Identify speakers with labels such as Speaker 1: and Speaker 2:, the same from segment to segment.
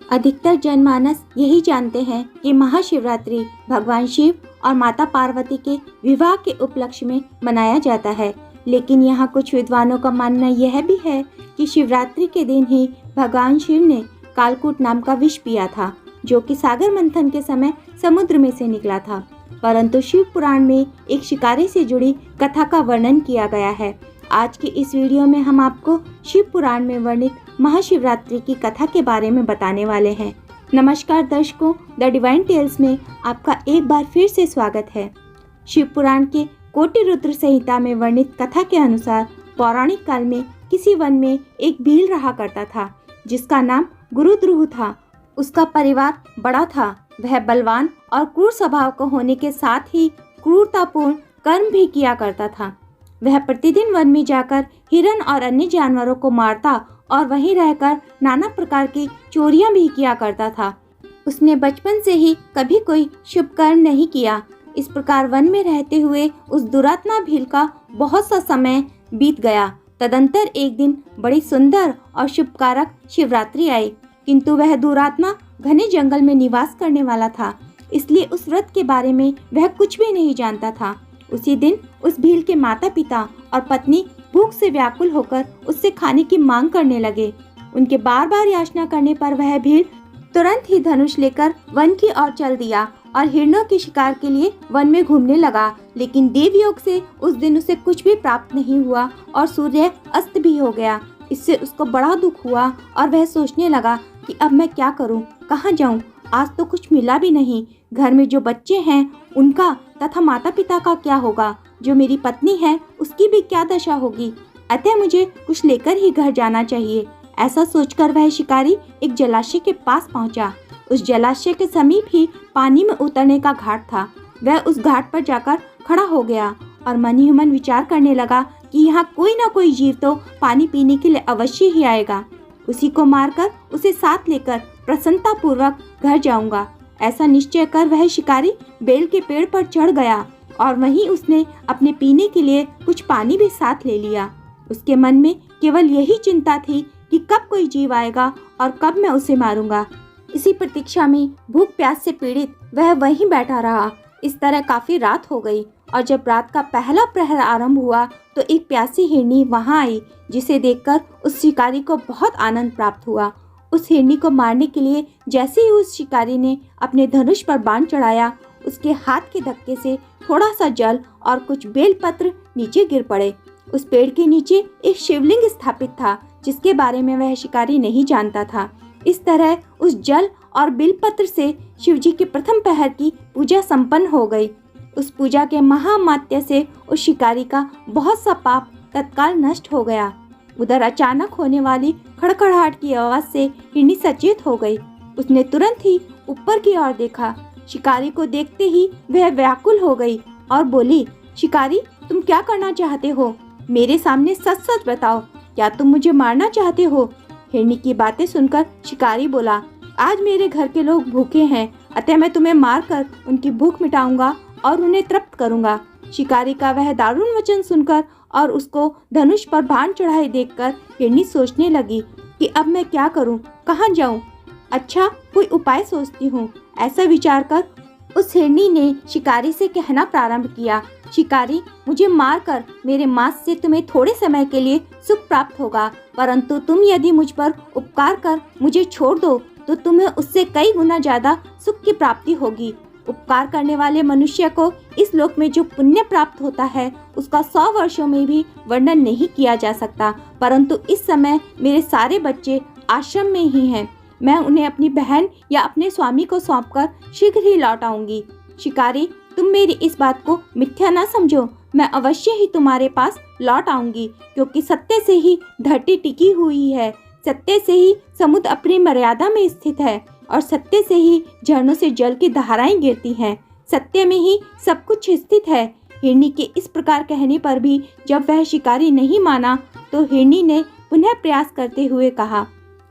Speaker 1: अधिकतर जनमानस यही जानते हैं कि महाशिवरात्रि भगवान शिव और माता पार्वती के विवाह के उपलक्ष्य में मनाया जाता है। लेकिन यहाँ कुछ विद्वानों का मानना यह भी है कि शिवरात्रि के दिन ही भगवान शिव ने कालकूट नाम का विष पिया था, जो कि सागर मंथन के समय समुद्र में से निकला था। परंतु शिव पुराण में एक शिकारी से जुड़ी कथा का वर्णन किया गया है। आज की इस वीडियो में हम आपको शिव पुराण में वर्णित महाशिवरात्रि की कथा के बारे में बताने वाले हैं। नमस्कार दर्शकों, द डिवाइन टेल्स में आपका एक बार फिर से स्वागत है। शिव पुराण के कोटि रुद्र संहिता में वर्णित कथा के अनुसार पौराणिक काल में किसी वन में एक भील रहा करता था, जिसका नाम गुरुद्रुह था। उसका परिवार बड़ा था। वह बलवान और क्रूर स्वभाव का होने के साथ ही क्रूरतापूर्ण कर्म भी किया करता था। वह प्रतिदिन वन में जाकर हिरण और अन्य जानवरों को मारता और वहीं रहकर नाना प्रकार की चोरियां भी किया करता था। उसने बचपन से ही कभी कोई शुभ कर्म नहीं किया। इस प्रकार वन में रहते हुए उस दुरात्मा भील का बहुत सा समय बीत गया। तदंतर एक दिन बड़ी सुंदर और शुभकारक शिवरात्रि आई, किंतु वह दुरात्मा घने जंगल में निवास करने वाला था, इसलिए उस व्रत के बारे में वह कुछ भी नहीं जानता था। उसी दिन उस भील के माता पिता और पत्नी भूख से व्याकुल होकर उससे खाने की मांग करने लगे। उनके बार बार याचना करने पर वह भील तुरंत ही धनुष लेकर वन की ओर चल दिया और हिरणों के शिकार के लिए वन में घूमने लगा। लेकिन देवयोग से उस दिन उसे कुछ भी प्राप्त नहीं हुआ और सूर्य अस्त भी हो गया। इससे उसको बड़ा दुख हुआ और वह सोचने लगा कि अब मैं क्या करूं, कहां जाऊं। आज तो कुछ मिला भी नहीं। घर में जो बच्चे हैं उनका तथा माता पिता का क्या होगा, जो मेरी पत्नी है उसकी भी क्या दशा होगी। अतः मुझे कुछ लेकर ही घर जाना चाहिए। ऐसा सोचकर वह शिकारी एक जलाशय के पास पहुंचा। उस जलाशय के समीप ही पानी में उतरने का घाट था। वह उस घाट पर जाकर खड़ा हो गया और मन ही मन विचार करने लगा कि यहाँ कोई ना कोई जीव तो पानी पीने के लिए अवश्य ही आएगा। उसी को मारकर उसे साथ लेकर प्रसन्नता पूर्वक घर जाऊंगा। ऐसा निश्चय कर वह शिकारी बेल के पेड़ पर चढ़ गया और वहीं उसने अपने पीने के लिए कुछ पानी भी साथ ले लिया। उसके मन में केवल यही चिंता थी कि कब कोई जीव आएगा और कब मैं उसे मारूंगा। इसी प्रतीक्षा में भूख प्यास से पीड़ित वह वहीं बैठा रहा। इस तरह काफी रात हो गई और जब रात का पहला प्रहर आरंभ हुआ तो एक प्यासी हिरनी वहां आई, जिसे देखकर उस शिकारी को बहुत आनंद प्राप्त हुआ। उस हिरनी को मारने के लिए जैसे ही उस शिकारी ने अपने धनुष पर बाण चढ़ाया, उसके हाथ के धक्के से थोड़ा सा जल और कुछ बेलपत्र नीचे गिर पड़े। उस पेड़ के नीचे एक शिवलिंग स्थापित था, जिसके बारे में वह शिकारी नहीं जानता था। इस तरह उस जल और बेलपत्र से शिवजी के प्रथम पहर की पूजा संपन्न हो गई। उस पूजा के महामात्य से उस शिकारी का बहुत सा पाप तत्काल नष्ट हो गया। उधर अचानक होने वाली खड़खड़ाहट की आवाज से हिरनी सचेत हो गई। उसने तुरंत ही ऊपर की ओर देखा। शिकारी को देखते ही वह व्याकुल हो गई और बोली, शिकारी, तुम क्या करना चाहते हो? मेरे सामने सच सच बताओ, क्या तुम मुझे मारना चाहते हो? हिरनी की बातें सुनकर शिकारी बोला, आज मेरे घर के लोग भूखे हैं, अतः मैं तुम्हें मारकर उनकी भूख मिटाऊंगा और उन्हें तृप्त करूंगा। शिकारी का वह दारुण वचन सुनकर और उसको धनुष पर बाण चढ़ाए देखकर हिरनी सोचने लगी कि अब मैं क्या करूं, कहां जाऊं। अच्छा, कोई उपाय सोचती हूँ। ऐसा विचार कर उस हिरनी ने शिकारी से कहना प्रारंभ किया, शिकारी, मुझे मारकर मेरे मांस से तुम्हें थोड़े समय के लिए सुख प्राप्त होगा, परंतु तुम यदि मुझ पर उपकार कर मुझे छोड़ दो तो तुम्हें उससे कई गुना ज्यादा सुख की प्राप्ति होगी। उपकार करने वाले मनुष्य को इस लोक में जो पुण्य प्राप्त होता है उसका 100 वर्षों में भी वर्णन नहीं किया जा सकता। परंतु इस समय मेरे सारे बच्चे आश्रम में ही हैं। मैं उन्हें अपनी बहन या अपने स्वामी को सौंपकर शीघ्र ही लौट आऊंगी। शिकारी, तुम मेरी इस बात को मिथ्या न समझो। मैं अवश्य ही तुम्हारे पास लौट आऊंगी, क्योंकि सत्य से ही धरती टिकी हुई है, सत्य से ही समुद्र अपनी मर्यादा में स्थित है और सत्य से ही झरनों से जल की धाराएं गिरती हैं। सत्य में ही सब कुछ स्थित है। हिरनी के इस प्रकार कहने पर भी जब वह शिकारी नहीं माना तो हिरनी ने पुनः प्रयास करते हुए कहा,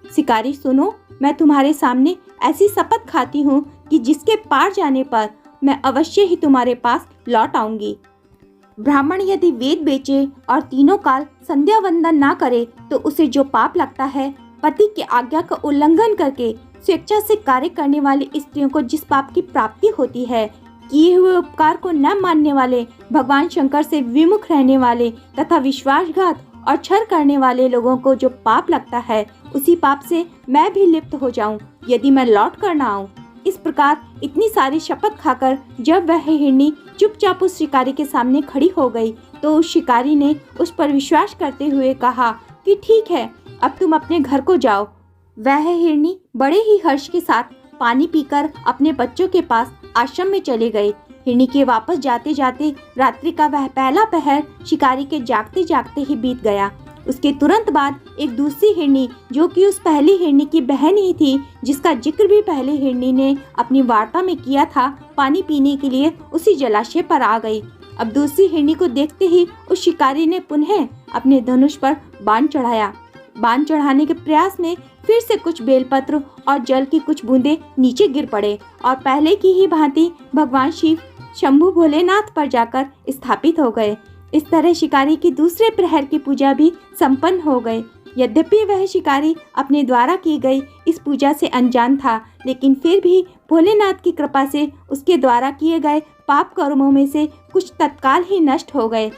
Speaker 1: शिकारी सुनो, मैं तुम्हारे सामने ऐसी शपथ खाती हूँ कि जिसके पार जाने पर मैं अवश्य ही तुम्हारे पास लौट आऊंगी। ब्राह्मण यदि वेद बेचे और तीनों काल संध्या वंदन ना करे तो उसे जो पाप लगता है, पति की आज्ञा का उल्लंघन करके स्वेच्छा से कार्य करने वाली स्त्रियों को जिस पाप की प्राप्ति होती है, किए हुए उपकार को न मानने वाले, भगवान शंकर से विमुख रहने वाले तथा विश्वासघात और छल करने वाले लोगों को जो पाप लगता है, उसी पाप से मैं भी लिप्त हो जाऊं यदि मैं लौट कर न आऊं। इस प्रकार इतनी सारी शपथ खाकर जब वह हिरनी चुपचाप उस शिकारी के सामने खड़ी हो गई, तो उस शिकारी ने उस पर विश्वास करते हुए कहा कि ठीक है, अब तुम अपने घर को जाओ। वह हिरनी बड़े ही हर्ष के साथ पानी पीकर अपने बच्चों के पास आश्रम में चले गए। हिरनी के वापस जाते जाते रात्रि का वह पहला पहर शिकारी के जागते जागते ही बीत गया। उसके तुरंत बाद एक दूसरी हिरनी, जो कि उस पहली हिरनी की बहन ही थी, जिसका जिक्र भी पहले हिरनी ने अपनी वार्ता में किया था, पानी पीने के लिए उसी जलाशय पर आ गई। अब दूसरी हिरनी को देखते ही उस शिकारी ने पुनः अपने धनुष पर बाण चढ़ाया। बाण चढ़ाने के प्रयास में फिर से कुछ बेलपत्र और जल की कुछ बूंदें नीचे गिर पड़े और पहले की ही भांति भगवान शिव शंभु भोलेनाथ पर जाकर स्थापित हो गए। इस तरह शिकारी की दूसरे प्रहर की पूजा भी संपन्न हो गई। यद्यपि वह शिकारी अपने द्वारा की गई इस पूजा से अनजान था, लेकिन फिर भी भोलेनाथ की कृपा से उसके द्वारा किए गए पाप कर्मों में से कुछ तत्काल ही नष्ट हो गए।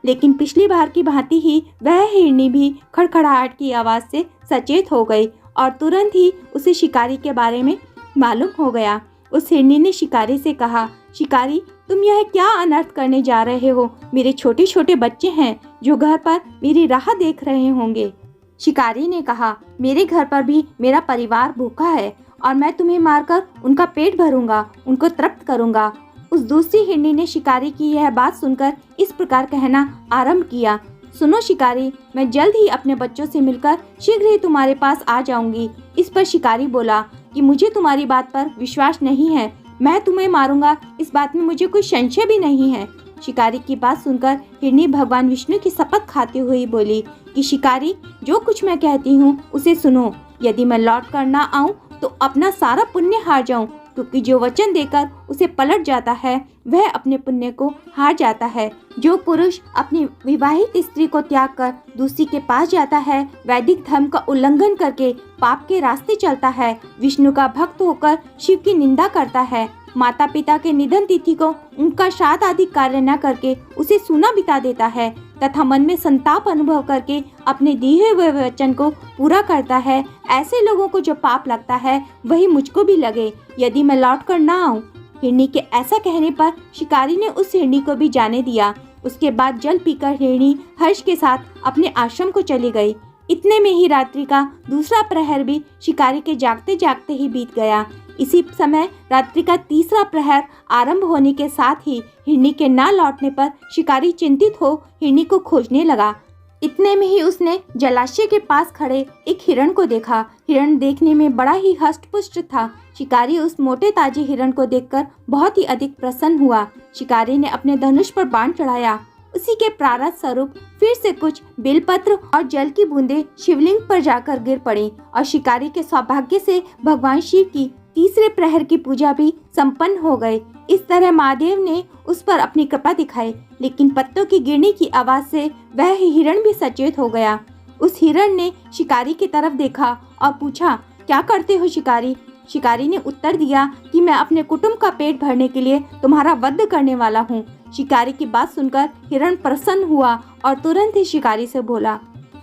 Speaker 1: लेकिन पिछली बार की भांति ही वह हिरनी भी खड़खड़ाहट की आवाज से सचेत हो गई और तुरंत ही उसे शिकारी के बारे में मालूम हो गया। उस हिरनी ने शिकारी से कहा, शिकारी, तुम यह क्या अनर्थ करने जा रहे हो? मेरे छोटे छोटे बच्चे हैं जो घर पर मेरी राह देख रहे होंगे। शिकारी ने कहा, मेरे घर पर भी मेरा परिवार भूखा है और मैं तुम्हें मारकर उनका पेट भरूंगा, उनको तृप्त करूंगा। उस दूसरी हिरनी ने शिकारी की यह बात सुनकर इस प्रकार कहना आरंभ किया, सुनो शिकारी, मैं जल्द ही अपने बच्चों से मिलकर शीघ्र ही तुम्हारे पास आ जाऊंगी। इस पर शिकारी बोला कि मुझे तुम्हारी बात पर विश्वास नहीं है, मैं तुम्हें मारूंगा, इस बात में मुझे कोई संशय भी नहीं है। शिकारी की बात सुनकर हिरनी भगवान विष्णु की शपथ खाते हुए बोली कि शिकारी, जो कुछ मैं कहती हूँ उसे सुनो। यदि मैं लौट कर ना आऊँ तो अपना सारा पुण्य हार जाऊँ, क्योंकि जो वचन देकर उसे पलट जाता है वह अपने पुण्य को हार जाता है। जो पुरुष अपनी विवाहित स्त्री को त्याग कर दूसरी के पास जाता है, वैदिक धर्म का उल्लंघन करके पाप के रास्ते चलता है, विष्णु का भक्त होकर शिव की निंदा करता है, माता पिता के निधन तिथि को उनका श्राद्ध आदि कार्य न करके उसे सूना बिता देता है तथा मन में संताप अनुभव करके अपने दिए हुए वचन को पूरा करता है, ऐसे लोगों को जो पाप लगता है वही मुझको भी लगे यदि मैं लौट कर ना आऊं। हिरनी के ऐसा कहने पर शिकारी ने उस हिरनी को भी जाने दिया। उसके बाद जल पीकर हिरनी हर्ष के साथ अपने आश्रम को चली गई। इतने में ही रात्रि का दूसरा प्रहर भी शिकारी के जागते जागते ही बीत गया। इसी समय रात्रि का तीसरा प्रहर आरंभ होने के साथ ही हिरनी के ना लौटने पर शिकारी चिंतित हो हिरनी को खोजने लगा। इतने में ही उसने जलाशय के पास खड़े एक हिरण को देखा। हिरण देखने में बड़ा ही हष्ट-पुष्ट था। शिकारी उस मोटे ताजे हिरण को देखकर बहुत ही अधिक प्रसन्न हुआ। शिकारी ने अपने धनुष पर बाण चढ़ाया। उसी के प्रारब्ध स्वरूप फिर से कुछ बेलपत्र और जल की बूंदें शिवलिंग पर जाकर गिर पड़ी और शिकारी के सौभाग्य से भगवान शिव की तीसरे प्रहर की पूजा भी संपन्न हो गई। इस तरह महादेव ने उस पर अपनी कृपा दिखाई, लेकिन पत्तों की गिरने की आवाज से वह हिरण भी सचेत हो गया। उस हिरण ने शिकारी की तरफ देखा और पूछा, क्या करते हो शिकारी? शिकारी ने उत्तर दिया कि मैं अपने कुटुंब का पेट भरने के लिए तुम्हारा वध करने वाला हूँ। शिकारी की बात सुनकर हिरण प्रसन्न हुआ और तुरंत ही शिकारी से बोला,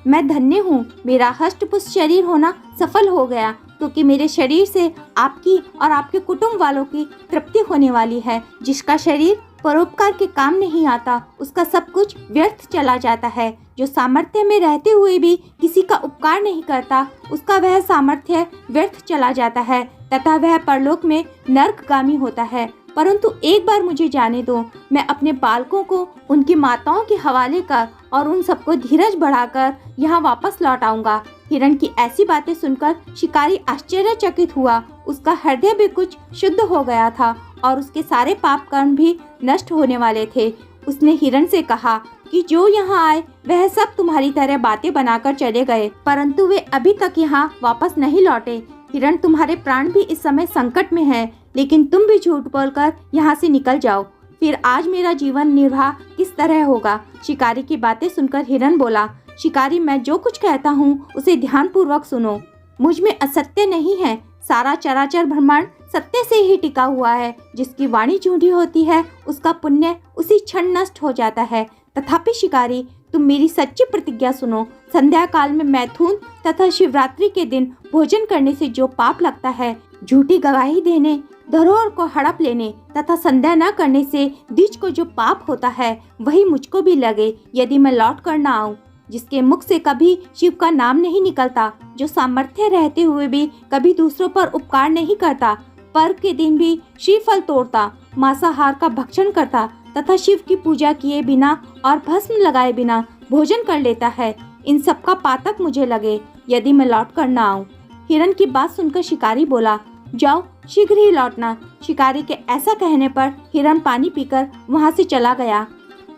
Speaker 1: मैं धन्य हूँ, मेरा हष्ट-पुष्ट शरीर होना सफल हो गया, क्योंकि मेरे शरीर से आपकी और आपके कुटुंब वालों की तृप्ति होने वाली है। जिसका शरीर परोपकार के काम नहीं आता, उसका सब कुछ व्यर्थ चला जाता है। जो सामर्थ्य में रहते हुए भी किसी का उपकार नहीं करता, उसका वह सामर्थ्य व्यर्थ चला जाता है तथा वह परलोक में नरकगामी होता है। परंतु एक बार मुझे जाने दो, मैं अपने बालकों को उनकी माताओं के हवाले कर और उन सबको धीरज बढ़ाकर यहाँ वापस लौट आऊंगा। हिरण की ऐसी बातें सुनकर शिकारी आश्चर्यचकित हुआ। उसका हृदय भी कुछ शुद्ध हो गया था और उसके सारे पाप कर्म भी नष्ट होने वाले थे। उसने हिरण से कहा कि जो यहाँ आए वह सब तुम्हारी तरह बातें बनाकर चले गए, परंतु वे अभी तक यहाँ वापस नहीं लौटे। हिरण, तुम्हारे प्राण भी इस समय संकट में है, लेकिन तुम भी झूठ बोलकर यहाँ से निकल जाओ, फिर आज मेरा जीवन निर्वाह किस तरह होगा? शिकारी की बातें सुनकर हिरण बोला, शिकारी, मैं जो कुछ कहता हूँ उसे ध्यान पूर्वक सुनो। मुझ में असत्य नहीं है, सारा चराचर ब्रह्मांड सत्य से ही टिका हुआ है। जिसकी वाणी झूठी होती है उसका पुण्य उसी क्षण नष्ट हो जाता है। तथापि शिकारी, तुम मेरी सच्ची प्रतिज्ञा सुनो। संध्या काल में मैथुन तथा शिवरात्रि के दिन भोजन करने से जो पाप लगता है, झूठी गवाही देने, धरोहर को हड़प लेने तथा संध्या न करने से द्विज को जो पाप होता है, वही मुझको भी लगे यदि मैं लौट कर न आऊं। जिसके मुख से कभी शिव का नाम नहीं निकलता, जो सामर्थ्य रहते हुए भी कभी दूसरों पर उपकार नहीं करता, पर्व के दिन भी श्रीफल तोड़ता, मांसाहार का भक्षण करता तथा शिव की पूजा किए बिना और भस्म लगाए बिना भोजन कर लेता है, इन सब का पातक मुझे लगे यदि मैं लौट कर न आऊं। हिरण की बात सुनकर शिकारी बोला, जाओ शीघ्र ही लौटना। शिकारी के ऐसा कहने पर हिरण पानी पीकर वहां से चला गया।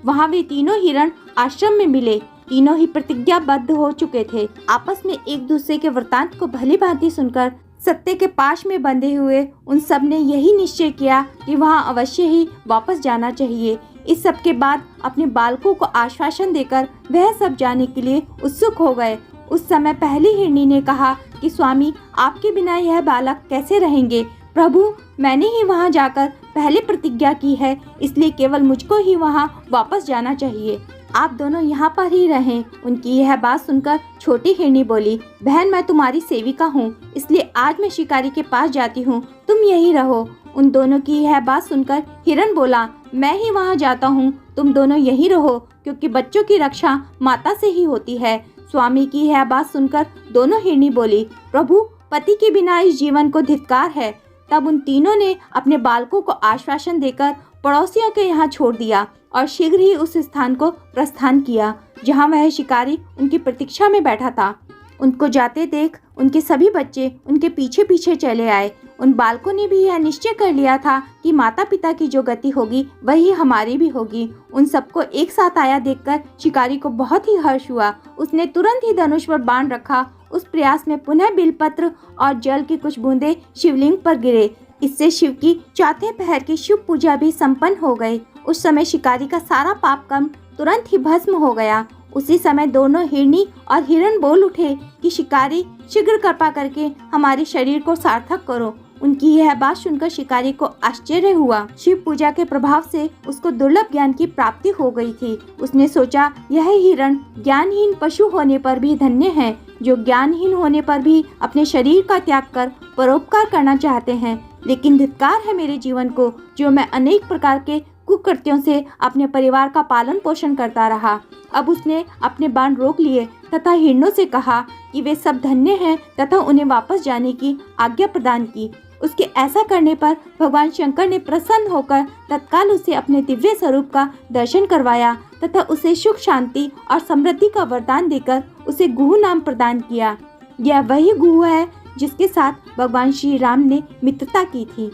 Speaker 1: वहां वे तीनों हिरण आश्रम में मिले। तीनों ही प्रतिज्ञाबद्ध हो चुके थे। आपस में एक दूसरे के वृतांत को भली भांति सुनकर सत्य के पाश में बंधे हुए उन सब ने यही निश्चय किया कि वहां अवश्य ही वापस जाना चाहिए। इस सब के बाद अपने बालकों को आश्वासन देकर वह सब जाने के लिए उत्सुक हो गए। उस समय पहली हिरनी ने कहा कि स्वामी, आपके बिना यह बालक कैसे रहेंगे? प्रभु, मैंने ही वहां जाकर पहले प्रतिज्ञा की है, इसलिए केवल मुझको ही वहां वापस जाना चाहिए। आप दोनों यहाँ पर ही रहें। उनकी यह बात सुनकर छोटी हिरनी बोली, बहन, मैं तुम्हारी सेविका हूँ, इसलिए आज मैं शिकारी के पास जाती हूँ, तुम यही रहो। उन दोनों की यह बात सुनकर हिरण बोला, मैं ही वहाँ जाता हूँ, तुम दोनों यही रहो, क्योंकि बच्चों की रक्षा माता से ही होती है। स्वामी की यह बात सुनकर दोनों हिरनी बोली, प्रभु, पति के बिना इस जीवन को धिक्कार है। तब उन तीनों ने अपने बालकों को आश्वासन देकर पड़ोसियों के यहाँ छोड़ दिया और शीघ्र ही उस स्थान को प्रस्थान किया जहाँ वह शिकारी उनकी प्रतीक्षा में बैठा था। उनको जाते देख उनके सभी बच्चे उनके पीछे पीछे चले आए। उन बालकों ने भी यह निश्चय कर लिया था कि माता पिता की जो गति होगी वही हमारी भी होगी। उन सबको एक साथ आया देखकर शिकारी को बहुत ही हर्ष हुआ। उसने तुरंत ही धनुष पर बाण रखा। उस प्रयास में पुनः बिलपत्र और जल की कुछ बूंदे शिवलिंग पर गिरे। इससे शिव की चौथे पहर की शुभ पूजा भी संपन्न हो गई। उस समय शिकारी का सारा पाप कर्म तुरंत ही भस्म हो गया। उसी समय दोनों हिरनी और हिरण बोल उठे कि शिकारी, शीघ्र कृपा करके हमारे शरीर को सार्थक करो। उनकी यह बात सुनकर शिकारी को आश्चर्य हुआ। शिव पूजा के प्रभाव से उसको दुर्लभ ज्ञान की प्राप्ति हो गई थी। उसने सोचा, यह हिरण ज्ञानहीन पशु होने पर भी धन्य है, जो ज्ञानहीन होने पर भी अपने शरीर का त्याग कर परोपकार करना चाहते हैं। लेकिन धिक्कार है मेरे जीवन को, जो मैं अनेक प्रकार के कुकृत्यों से अपने परिवार का पालन पोषण करता रहा। अब उसने अपने बाण रोक लिए तथा हिरणों से कहा कि वे सब धन्य हैं तथा उन्हें वापस जाने की आज्ञा प्रदान की। उसके ऐसा करने पर भगवान शंकर ने प्रसन्न होकर तत्काल उसे अपने दिव्य स्वरूप का दर्शन करवाया तथा उसे सुख, शांति और समृद्धि का वरदान देकर उसे गुह नाम प्रदान किया। यह वही गुह है जिसके साथ भगवान श्री राम ने मित्रता की थी।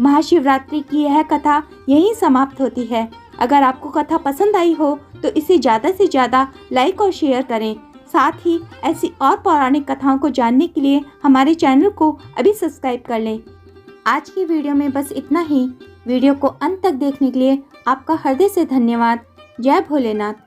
Speaker 1: महाशिवरात्रि की यह कथा यहीं समाप्त होती है। अगर आपको कथा पसंद आई हो तो इसे ज़्यादा से ज़्यादा लाइक और शेयर करें। साथ ही ऐसी और पौराणिक कथाओं को जानने के लिए हमारे चैनल को अभी सब्सक्राइब कर लें। आज की वीडियो में बस इतना ही। वीडियो को अंत तक देखने के लिए आपका हृदय से धन्यवाद। जय भोलेनाथ।